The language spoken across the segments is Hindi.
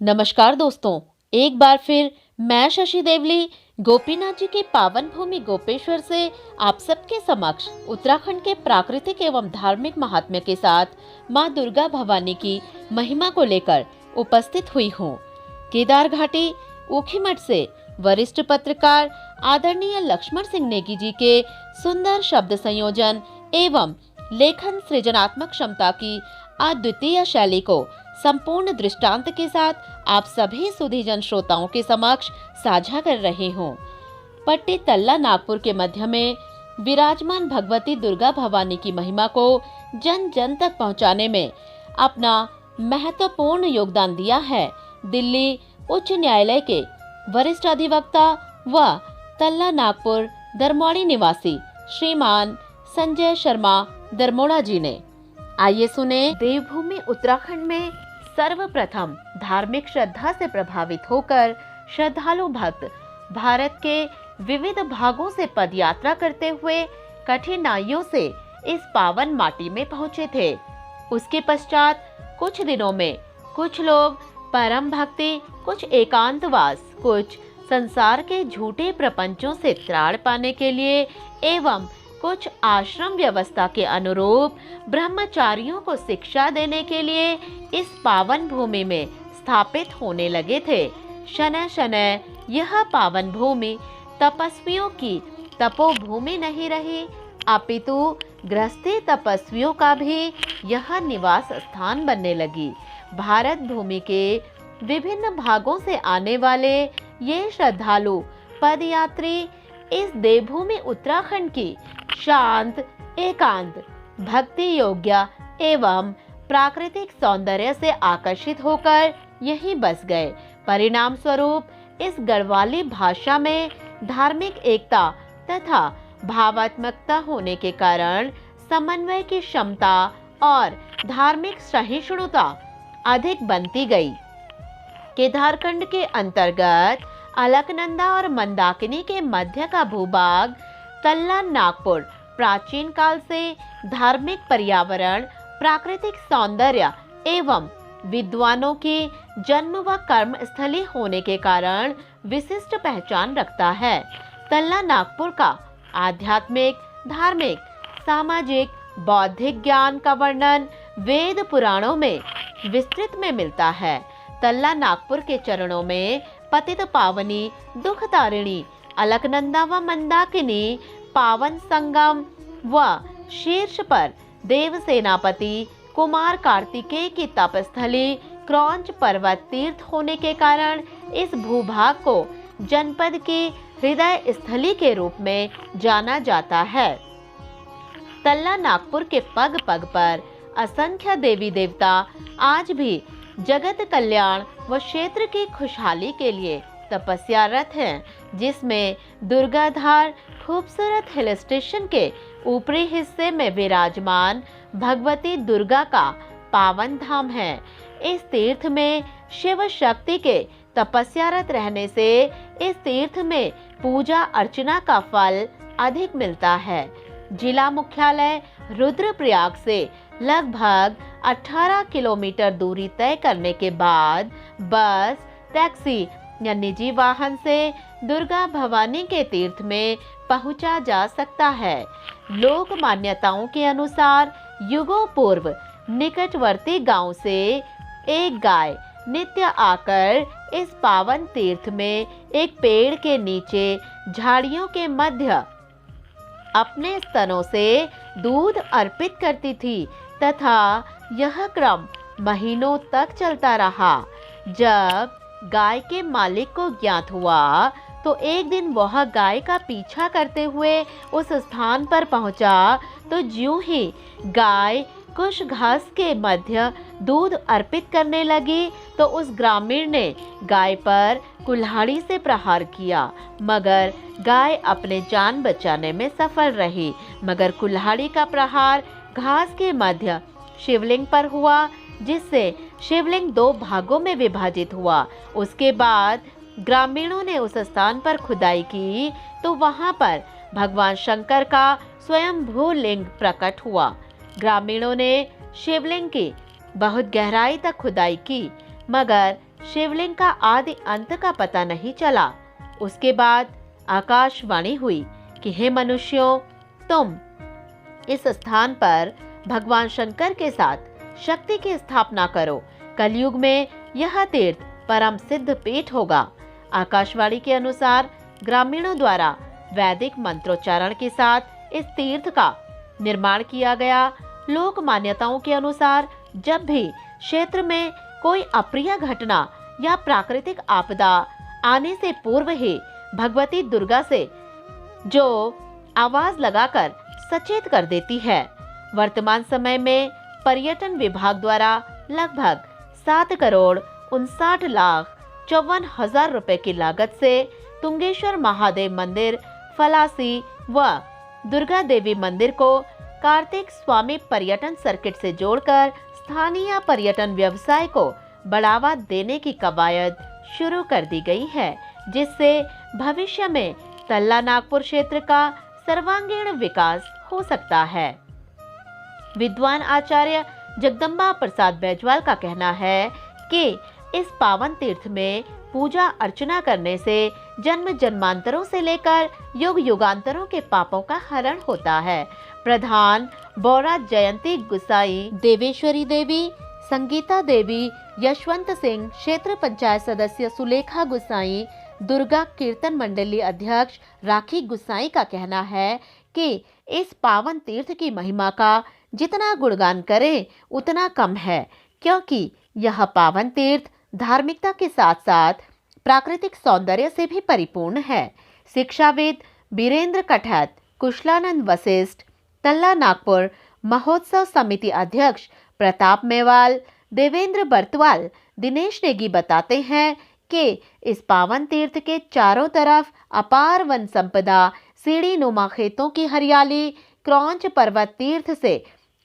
नमस्कार दोस्तों, एक बार फिर मैं शशि देवली गोपीनाथ जी की पावन भूमि गोपेश्वर से आप सबके समक्ष उत्तराखंड के प्राकृतिक एवं धार्मिक महात्म्य के साथ मां दुर्गा भवानी की महिमा को लेकर उपस्थित हुई हूँ। केदार घाटी ऊखीमठ से वरिष्ठ पत्रकार आदरणीय लक्ष्मण सिंह नेगी जी के सुंदर शब्द संयोजन एवं लेखन सृजनात्मक क्षमता की अद्वितीय शैली को संपूर्ण दृष्टांत के साथ आप सभी सुधीजन श्रोताओं के समक्ष साझा कर रही हूँ। पट्टी तल्ला नागपुर के मध्य में विराजमान भगवती दुर्गा भवानी की महिमा को जन जन तक पहुँचाने में अपना महत्वपूर्ण योगदान दिया है दिल्ली उच्च न्यायालय के वरिष्ठ अधिवक्ता व तल्ला नागपुर दरमौड़ी निवासी श्रीमान संजय शर्मा दरमोड़ा जी ने। आइए सुने। देवभूमि उत्तराखंड में सर्वप्रथम धार्मिक श्रद्धा से प्रभावित होकर श्रद्धालु भक्त भारत के विविध भागों से पदयात्रा करते हुए कठिनाइयों से इस पावन माटी में पहुंचे थे। उसके पश्चात कुछ दिनों में कुछ लोग परम भक्ति, कुछ एकांतवास, कुछ संसार के झूठे प्रपंचों से त्राण पाने के लिए एवं कुछ आश्रम व्यवस्था के अनुरूप ब्रह्मचारियों को शिक्षा देने के लिए इस पावन भूमि में स्थापित होने लगे थे। शनय शनय यह पावन भूमि तपस्वियों की तपोभूमि नहीं रही, अपितु गृहस्थी तपस्वियों का भी यह निवास स्थान बनने लगी। भारत भूमि के विभिन्न भागों से आने वाले ये श्रद्धालु पदयात्री इस देवभूमि उत्तराखंड की शांत, एकांत, भक्ति योग्य एवं प्राकृतिक सौंदर्य से आकर्षित होकर यहीं बस गए। परिणाम स्वरूप इस गढ़वाली भाषा में धार्मिक एकता तथा भावात्मकता होने के कारण समन्वय की क्षमता और धार्मिक सहिष्णुता अधिक बनती गई। केदारखंड के अंतर्गत अलकनंदा और मंदाकिनी के मध्य का भूभाग तल्ला नागपुर प्राचीन काल से धार्मिक पर्यावरण, प्राकृतिक सौंदर्य एवं विद्वानों की जन्म व कर्म स्थली होने के कारण विशिष्ट पहचान रखता है। तल्ला नागपुर का आध्यात्मिक, धार्मिक, सामाजिक, बौद्धिक ज्ञान का वर्णन वेद पुराणों में विस्तृत में मिलता है। तल्ला नागपुर के चरणों में पतित पावनी, दुख तारिणी, अलकनंदा व मंदाकिनी पावन संगम व शीर्ष पर देव सेनापति कुमार कार्तिकेय की तपस्थली क्रौंच पर्वत तीर्थ होने के कारण इस भूभाग को जनपद की हृदय स्थली के रूप में जाना जाता है। तल्ला नागपुर के पग पग पर असंख्य देवी देवता आज भी जगत कल्याण व क्षेत्र की खुशहाली के लिए तपस्यारत हैं, जिसमें दुर्गाधार खूबसूरत हिल स्टेशन के ऊपरी हिस्से में विराजमान भगवती दुर्गा का पावन धाम है। इस तीर्थ में शिव शक्ति के तपस्यारत रहने से इस तीर्थ में पूजा अर्चना का फल अधिक मिलता है। जिला मुख्यालय रुद्रप्रयाग से लगभग 18 किलोमीटर दूरी तय करने के बाद बस, टैक्सी या निजी वाहन से दुर्गा भवानी के तीर्थ में पहुंचा जा सकता है। लोक मान्यताओं के अनुसार युगों पूर्व निकटवर्ती गांव से एक गाय नित्य आकर इस पावन तीर्थ में एक पेड़ के नीचे झाड़ियों के मध्य अपने स्तनों से दूध अर्पित करती थी तथा यह क्रम महीनों तक चलता रहा। जब गाय के मालिक को ज्ञात हुआ तो एक दिन वह गाय का पीछा करते हुए उस स्थान पर पहुंचा तो ज्यों ही गाय कुछ घास के मध्य दूध अर्पित करने लगी तो उस ग्रामीण ने गाय पर कुल्हाड़ी से प्रहार किया, मगर गाय अपने जान बचाने में सफल रही। मगर कुल्हाड़ी का प्रहार घास के मध्य शिवलिंग पर हुआ, जिससे शिवलिंग 2 भागों में विभाजित हुआ। उसके बाद ग्रामीणों ने उस स्थान पर खुदाई की तो वहां पर भगवान शंकर का स्वयंभू लिंग प्रकट हुआ। ग्रामीणों ने शिवलिंग की बहुत गहराई तक खुदाई की, मगर शिवलिंग का आदि अंत का पता नहीं चला। उसके बाद आकाशवाणी हुई कि हे मनुष्यों, तुम इस स्थान पर भगवान शंकर के साथ शक्ति की स्थापना करो। कलयुग में यह तीर्थ परम सिद्ध पीठ होगा। आकाशवाणी के अनुसार ग्रामीणों द्वारा वैदिक मंत्रोच्चारण के साथ इस तीर्थ का निर्माण किया गया। लोक मान्यताओं के अनुसार जब भी क्षेत्र में कोई अप्रिय घटना या प्राकृतिक आपदा आने से पूर्व ही भगवती दुर्गा से जो आवाज लगाकर सचेत कर देती है। वर्तमान समय में पर्यटन विभाग द्वारा लगभग 7,59,54,000 रुपए की लागत से तुंगेश्वर महादेव मंदिर, फलासी व दुर्गा देवी मंदिर को कार्तिक स्वामी पर्यटन सर्किट से जोड़कर स्थानीय पर्यटन व्यवसाय को बढ़ावा देने की कवायद शुरू कर दी गई है, जिससे भविष्य में तल्ला नागपुर क्षेत्र का सर्वांगीण विकास हो सकता है। विद्वान आचार्य जगदम्बा प्रसाद बैजवाल का कहना है कि इस पावन तीर्थ में पूजा अर्चना करने से जन्म जन्मांतरों से लेकर युग युगांतरों के पापों का हरण होता है। प्रधान बौरा जयंती गुसाई, देवेश्वरी देवी, संगीता देवी, यशवंत सिंह, क्षेत्र पंचायत सदस्य सुलेखा गुसाई, दुर्गा कीर्तन मंडली अध्यक्ष राखी गुसाई का कहना है कि इस पावन तीर्थ की महिमा का जितना गुणगान करें उतना कम है, क्योंकि यह पावन तीर्थ धार्मिकता के साथ साथ प्राकृतिक सौंदर्य से भी परिपूर्ण है। शिक्षाविद बीरेंद्र कठत, कुशलानंद वशिष्ठ, तल्ला नागपुर महोत्सव समिति अध्यक्ष प्रताप मेवाल, देवेंद्र बर्तवाल, दिनेश नेगी बताते हैं कि इस पावन तीर्थ के चारों तरफ अपार वन संपदा, सीढ़ी नुमा खेतों की हरियाली, क्रौंच पर्वत तीर्थ से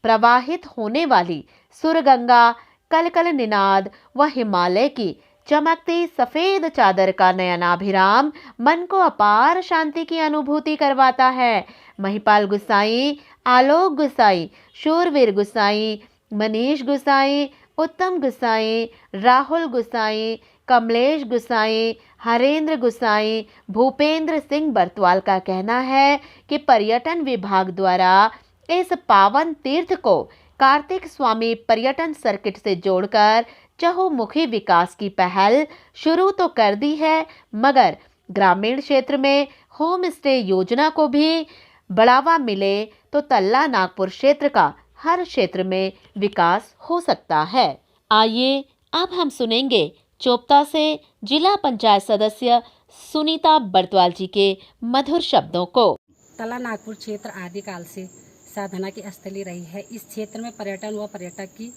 प्रवाहित होने वाली सुरगंगा, कलकल निनाद व हिमालय की चमकती सफेद चादर का नयनाभिराम मन को अपार शांति की अनुभूति करवाता है। महिपाल गुसाई, आलोक गुसाई, शूरवीर गुसाई, मनीष गुसाई, उत्तम गुसाई, राहुल गुसाई, कमलेश गुसाई, हरेंद्र गुसाई, भूपेंद्र सिंह बर्तवाल का कहना है कि पर्यटन विभाग द्वारा इस पावन तीर्थ को कार्तिक स्वामी पर्यटन सर्किट से जोड़कर चहुमुखी विकास की पहल शुरू तो कर दी है, मगर ग्रामीण क्षेत्र में होम स्टे योजना को भी बढ़ावा मिले तो तल्ला नागपुर क्षेत्र का हर क्षेत्र में विकास हो सकता है। आइए अब हम सुनेंगे चोपता से जिला पंचायत सदस्य सुनीता बर्तवाल जी के मधुर शब्दों को। तल्ला नागपुर क्षेत्र आदिकाल से साधना की स्थली रही है। इस क्षेत्र में पर्यटन व पर्यटक की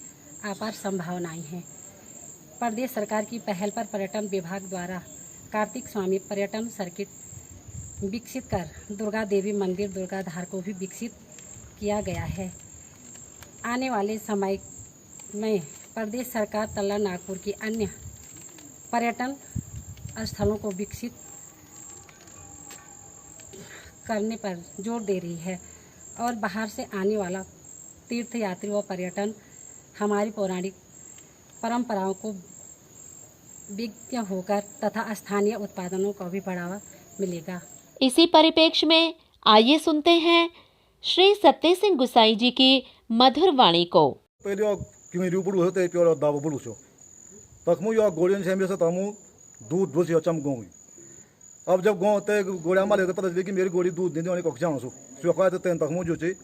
अपार संभावनाएं हैं। प्रदेश सरकार की पहल पर पर्यटन विभाग द्वारा कार्तिक स्वामी पर्यटन सर्किट विकसित कर दुर्गा देवी मंदिर दुर्गाधार को भी विकसित किया गया है। आने वाले समय में प्रदेश सरकार तल्ला नागपुर की अन्य पर्यटन स्थलों को विकसित करने पर जोर दे रही है और बाहर से आने वाला तीर्थ यात्री व पर्यटन हमारी पौराणिक परंपराओं को विज्ञ होकर तथा स्थानीय उत्पादनों को भी बढ़ावा मिलेगा। इसी परिप्रेक्ष्य में आइए सुनते हैं श्री सत्य सिंह गुसाई जी की मधुर वाणी को। तखमु यो गोड़ियन से हमेशा तमु दूध दूध से चम गोई। अब जब गो ते गोड़िया माले तो पता चले कि मेरी गोड़ी दूध देने वाली को जानो सो खा तो तेन तखमु जो चे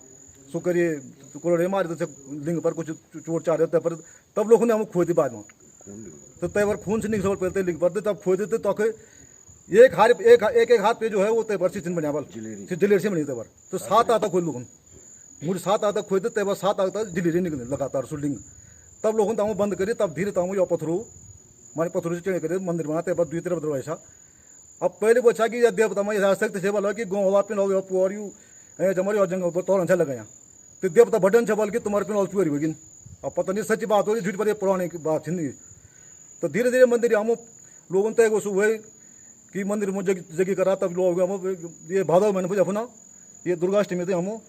सो करिए कोड़े मारे तो लिंग पर कुछ चोट चार देते पर तब लोगों ने हम खोदी बाद में तो तय पर खून से निकल पड़ते लिंग पर तब खोद देते तो एक हाथ पे जो है वो तय पर सिचन बना बल जिलेर से बनी तय तो 7 आता खोद लोगों मुझे 7 आता खोद तय पर 7 आता जिलेर निकले लगातार सो लिंग तब लोगों ने बंद करे तब धीरे तामू यो पत्थरों मारे पत्थरों से चढ़े करे मंदिर बनाते पर 2 तरफ दरवाजा। अब पहले बचा कि देवता में सख्त से बोला कि गो पिन हो पुआर यू जमर जंग तोरण से लगाया तो देवता भटन से बोल के तुम्हारे पिन चुरी होगी। अब पता नहीं सच्ची बात होगी झूठ पर पुराने की बात नहीं। तो धीरे धीरे मंदिर हम लोगों तय हुए कि मंदिर में जगी करा तब लोग हम ये भादव महीने पूजा अपना ये दुर्गाष्टमी थे हम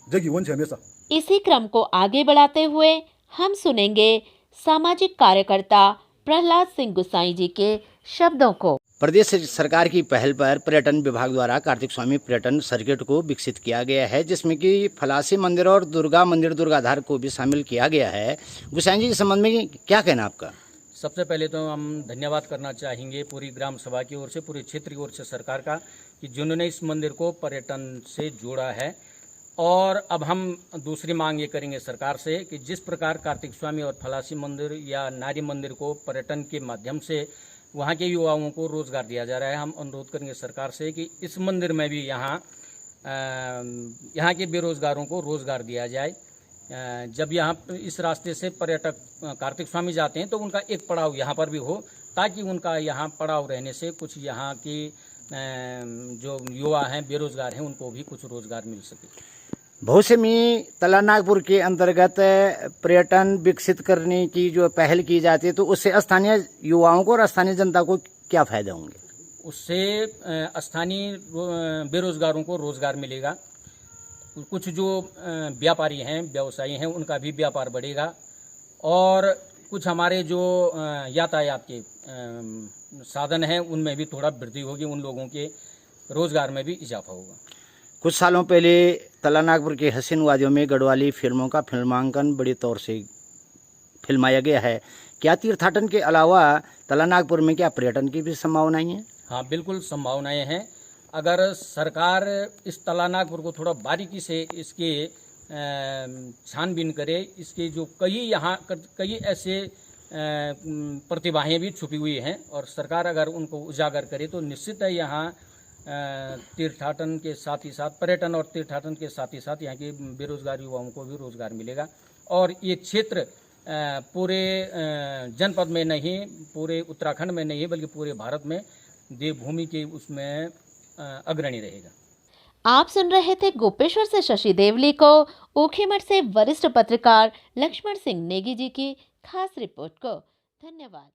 जगी वन से हमेशा। इसी क्रम को आगे बढ़ाते हुए हम सुनेंगे सामाजिक कार्यकर्ता प्रहलाद सिंह गुसाई जी के शब्दों को। प्रदेश सरकार की पहल पर पर्यटन विभाग द्वारा कार्तिक स्वामी पर्यटन सर्किट को विकसित किया गया है, जिसमें कि फलासी मंदिर और दुर्गा मंदिर दुर्गाधार को भी शामिल किया गया है। गुसाई जी, इस संबंध में क्या कहना आपका? सबसे पहले तो हम धन्यवाद करना चाहेंगे पूरी ग्राम सभा की ओर से, पूरे क्षेत्र की ओर से सरकार का, कि जिन्होंने इस मंदिर को पर्यटन से जोड़ा है। और अब हम दूसरी मांग ये करेंगे सरकार से कि जिस प्रकार कार्तिक स्वामी और फलासी मंदिर या नारी मंदिर को पर्यटन के माध्यम से वहाँ के युवाओं को रोजगार दिया जा रहा है, हम अनुरोध करेंगे सरकार से कि इस मंदिर में भी यहाँ के बेरोजगारों को रोजगार दिया जाए। जब यहाँ इस रास्ते से पर्यटक कार्तिक स्वामी जाते हैं तो उनका एक पड़ाव यहाँ पर भी हो, ताकि उनका यहाँ पड़ाव रहने से कुछ यहाँ की जो युवा हैं बेरोजगार हैं उनको भी कुछ रोजगार मिल सके। भविष्य में तलानागपुर के अंतर्गत पर्यटन विकसित करने की जो पहल की जाती है, तो उससे स्थानीय युवाओं को और स्थानीय जनता को क्या फायदे होंगे? उससे स्थानीय बेरोजगारों को रोजगार मिलेगा, कुछ जो व्यापारी हैं व्यवसायी हैं उनका भी व्यापार बढ़ेगा, और कुछ हमारे जो यातायात के साधन हैं उनमें भी थोड़ा वृद्धि होगी, उन लोगों के रोजगार में भी इजाफा होगा। कुछ सालों पहले तलानागपुर के हसीन वादियों में गढ़वाली फिल्मों का फिल्मांकन बड़ी तौर से फिल्माया गया है। क्या तीर्थाटन के अलावा तलानागपुर में क्या पर्यटन की भी संभावनाएं हैं? हाँ, बिल्कुल संभावनाएं हैं। अगर सरकार इस तलानागपुर को थोड़ा बारीकी से इसके छानबीन करे, इसके जो कई ऐसे प्रतिभाएं भी छुपी हुई हैं, और सरकार अगर उनको उजागर करे तो निश्चित है यहाँ तीर्थाटन के साथ ही साथ, पर्यटन और तीर्थाटन के साथ ही साथ यहाँ के बेरोजगार युवाओं को भी रोजगार मिलेगा। और ये क्षेत्र पूरे जनपद में नहीं, पूरे उत्तराखंड में नहीं, बल्कि पूरे भारत में देवभूमि के उसमें अग्रणी रहेगा। आप सुन रहे थे गोपेश्वर से शशि देवली को ऊखीमठ से वरिष्ठ पत्रकार लक्ष्मण सिंह नेगी जी की खास रिपोर्ट को। धन्यवाद।